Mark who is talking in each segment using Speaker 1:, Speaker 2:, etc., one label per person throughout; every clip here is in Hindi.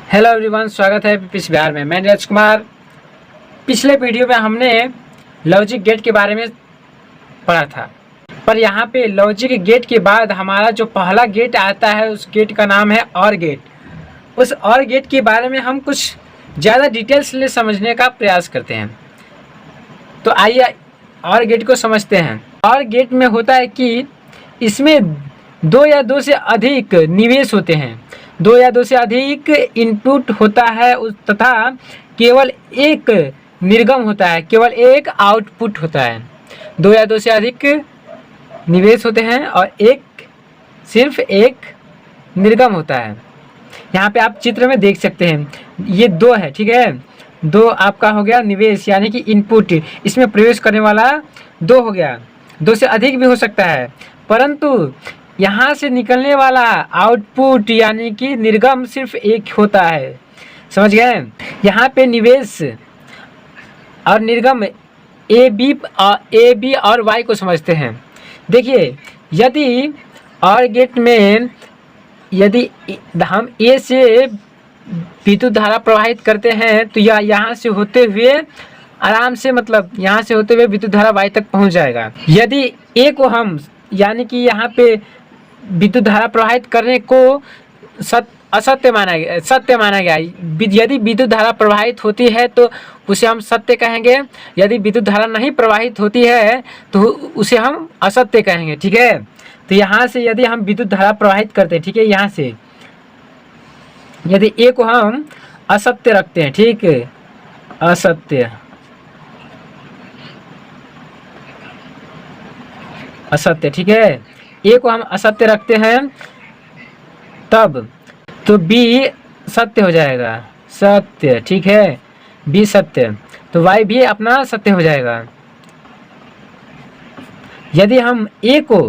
Speaker 1: हेलो एवरीवन, स्वागत है पीपीसी बिहार में। मैं नीरज कुमार। पिछले वीडियो में हमने लॉजिक गेट के बारे में पढ़ा था, पर यहाँ पे लॉजिक गेट के बाद हमारा जो पहला गेट आता है उस गेट का नाम है और गेट। उस और गेट के बारे में हम कुछ ज़्यादा डिटेल्स से समझने का प्रयास करते हैं। तो आइए और गेट को समझते हैं। और गेट में होता है कि इसमें दो या दो से अधिक निवेश होते हैं, दो या दो से अधिक इनपुट होता है तथा केवल एक निर्गम होता है, केवल एक आउटपुट होता है। दो या दो से अधिक निवेश होते हैं और सिर्फ एक निर्गम होता है। यहाँ पे आप चित्र में देख सकते हैं, ये दो है, ठीक है। दो आपका हो गया निवेश यानी कि इनपुट, इसमें प्रवेश करने वाला दो हो गया। दो से अधिक भी हो सकता है, परंतु यहाँ से निकलने वाला आउटपुट यानी कि निर्गम सिर्फ एक होता है। समझ गए? यहाँ पे निवेश और निर्गम ए बी और वाई को समझते हैं। देखिए, यदि और गेट में यदि हम ए से विद्युत धारा प्रवाहित करते हैं तो यह यहाँ से होते हुए आराम से, मतलब यहाँ से होते हुए विद्युत धारा वाई तक पहुँच जाएगा। यदि ए को हम यानी कि यहाँ पे विद्युत धारा प्रवाहित करने को सत्य माना गया। यदि विद्युत धारा प्रवाहित होती है तो उसे हम सत्य कहेंगे, यदि विद्युत धारा नहीं प्रवाहित होती है तो उसे हम असत्य कहेंगे, ठीक है। तो यहाँ से यदि हम विद्युत धारा प्रवाहित करते हैं, ठीक है, यहाँ से यदि ए को हम असत्य रखते हैं, ठीक है, असत्य, ठीक है, ए को हम असत्य रखते हैं तब तो बी सत्य हो जाएगा, सत्य, ठीक है, बी सत्य, तो वाई भी अपना सत्य हो जाएगा। यदि हम ए को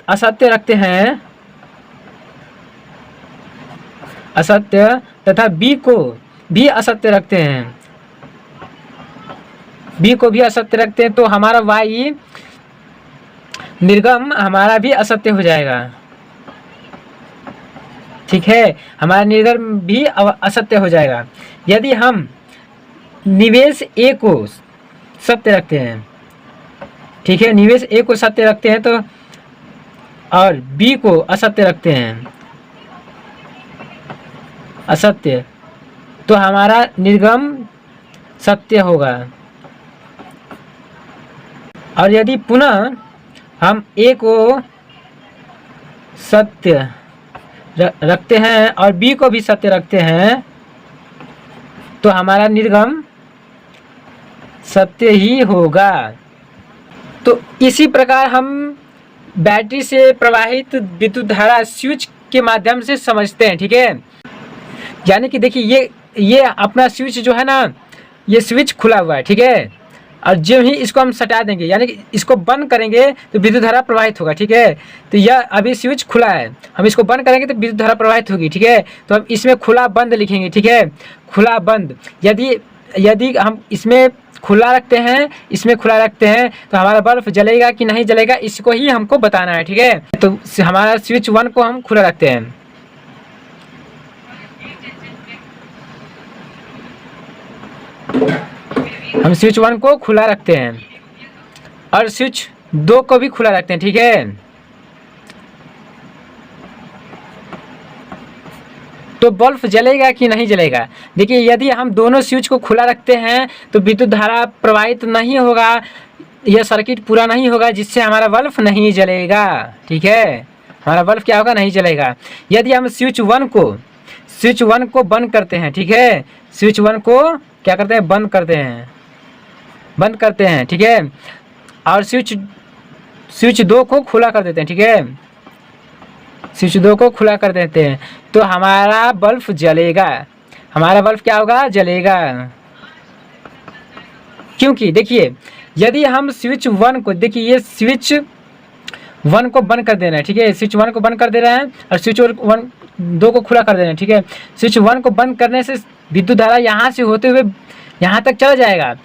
Speaker 1: असत्य रखते हैं, असत्य, तथा बी को भी असत्य रखते हैं, बी को भी असत्य रखते हैं, तो हमारा वाई निर्गम हमारा भी असत्य हो जाएगा, ठीक है, हमारा निर्गम भी असत्य हो जाएगा। यदि हम निवेश ए को सत्य रखते हैं, ठीक है, निवेश ए को सत्य रखते हैं तो और बी को असत्य रखते हैं, असत्य, तो हमारा निर्गम सत्य होगा। और यदि पुनः हम ए को सत्य रखते हैं और बी को भी सत्य रखते हैं तो हमारा निर्गम सत्य ही होगा। तो इसी प्रकार हम बैटरी से प्रवाहित विद्युत धारा स्विच के माध्यम से समझते हैं, ठीक है। यानी कि देखिए, ये अपना स्विच जो है ना, ये स्विच खुला हुआ है, ठीक है, और जो ही इसको हम सटा देंगे यानी कि इसको बंद करेंगे तो विद्युत धारा प्रवाहित होगा, ठीक है। तो यह अभी स्विच खुला है, हम इसको बंद करेंगे तो विद्युत धारा प्रवाहित होगी, ठीक है। तो हम इसमें खुला बंद लिखेंगे, ठीक है, खुला बंद। यदि हम इसमें खुला रखते हैं, इसमें खुला रखते हैं तो हमारा बल्ब जलेगा कि नहीं जलेगा, इसको ही हमको बताना है, ठीक है। तो हमारा स्विच 1 को हम खुला रखते हैं, हम स्विच 1 को खुला रखते हैं और स्विच 2 को भी खुला रखते हैं, ठीक है। तो बल्ब जलेगा कि नहीं जलेगा? देखिए, यदि हम दोनों स्विच को खुला रखते हैं तो विद्युत धारा प्रवाहित नहीं होगा, यह सर्किट पूरा नहीं होगा, जिससे हमारा बल्ब नहीं जलेगा, ठीक है, हमारा बल्ब क्या होगा, नहीं जलेगा। यदि हम स्विच 1 को बंद करते हैं, ठीक है, स्विच 1 को क्या करते हैं, बंद करते हैं, ठीक है, और स्विच 2 को खुला कर देते हैं, ठीक है, स्विच 2 को खुला कर देते हैं तो हमारा बल्ब जलेगा, हमारा बल्ब क्या होगा, जलेगा। क्योंकि देखिए, यदि हम स्विच 1 को, देखिए ये स्विच 1 को बंद कर देना है, ठीक है, स्विच 1 को बंद कर दे रहे हैं और स्विच 2 को खुला कर देना है, ठीक है। स्विच 1 को बंद करने से विद्युत धारा यहाँ से होते हुए यहाँ तक चला जाएगा,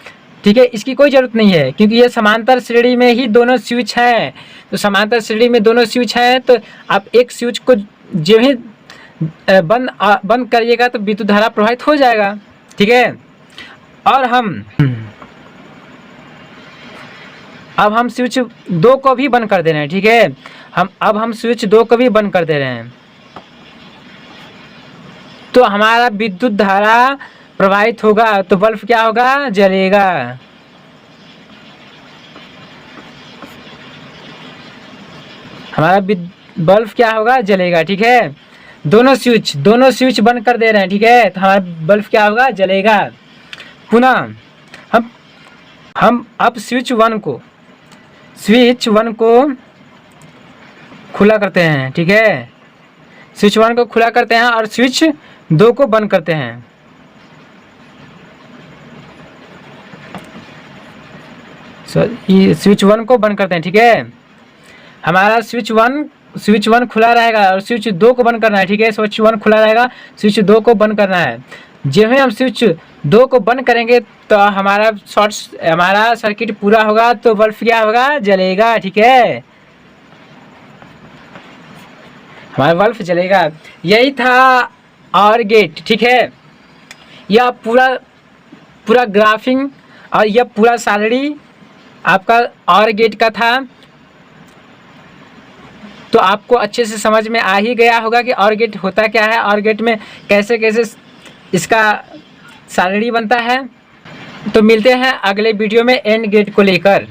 Speaker 1: ठीक है, इसकी कोई ज़रूरत नहीं है क्योंकि ये समांतर श्रेणी में ही दोनों स्विच हैं। तो समांतर श्रेणी में दोनों स्विच हैं तो आप एक स्विच को जो ही बंद करिएगा तो विद्युत धारा प्रवाहित हो जाएगा। ठीक है, और अब हम स्विच 2 को भी बंद कर दे रहे हैं। ठीक है, हम स्विच 2 को भी बंद कर दे रहे हैं, तो हमारा विद्युत धारा प्रवाहित होगा, तो बल्ब क्या होगा, जलेगा। हमारा बल्ब क्या होगा, जलेगा। ठीक है, दोनों स्विच बंद कर दे रहे हैं। ठीक है, तो हमारा बल्ब क्या होगा, जलेगा। पुनः हम अब स्विच 1 को खुला करते हैं। ठीक है, स्विच 1 को खुला करते हैं और स्विच 2 को बंद करते हैं। स्विच 1 को बंद करते हैं। ठीक है, हमारा स्विच 1 खुला रहेगा और स्विच 2 को बंद करना है। ठीक है, स्विच 1 खुला रहेगा, स्विच 2 को बंद करना है। जब हम स्विच 2 को बंद करेंगे तो हमारा सर्किट पूरा होगा, तो बल्ब क्या होगा, जलेगा। ठीक है, हमारा बल्ब जलेगा। यही था और गेट। ठीक है, यह पूरा ग्राफिंग और यह पूरा सारणी आपका और गेट का था। तो आपको अच्छे से समझ में आ ही गया होगा कि और गेट होता क्या है, और गेट में कैसे कैसे इसका सारणी बनता है। तो मिलते हैं अगले वीडियो में एंड गेट को लेकर।